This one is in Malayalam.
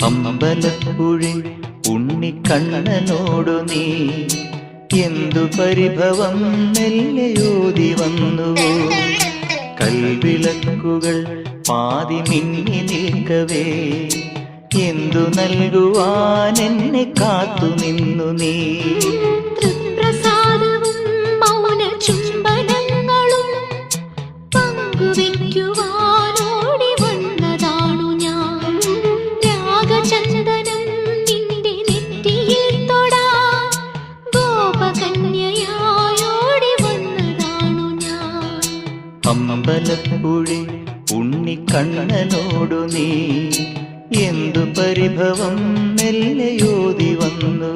അമ്പലപ്പുഴി ഉണ്ണിക്കണ്ണനോടു നീ എന്തു പരിഭവം മെല്ലയോതി വന്നുവോ? കൽവിളക്കുകൾ പാതി മിന്നി നിൽക്കവേ എന്തു നൽകുവാൻ എന്നെ കാത്തു നിന്നു നീ? തൃപ്രസാദവും മൗന ചുംബനങ്ങളും പങ്കുവയ്ക്കുവാനോടി വന്നതാണു ഞാൻ. രാഗചന്ദനം നിന്റെ നെറ്റിയിൽ തൊടാൻ ഗോപകന്യയായോടി വന്നതാണു ഞാൻ. അമ്പലപ്പുഴി ഉണ്ണിക്കണ്ണനോടു നീ എന്തു പരിഭവം മെല്ലയോതി വന്നു?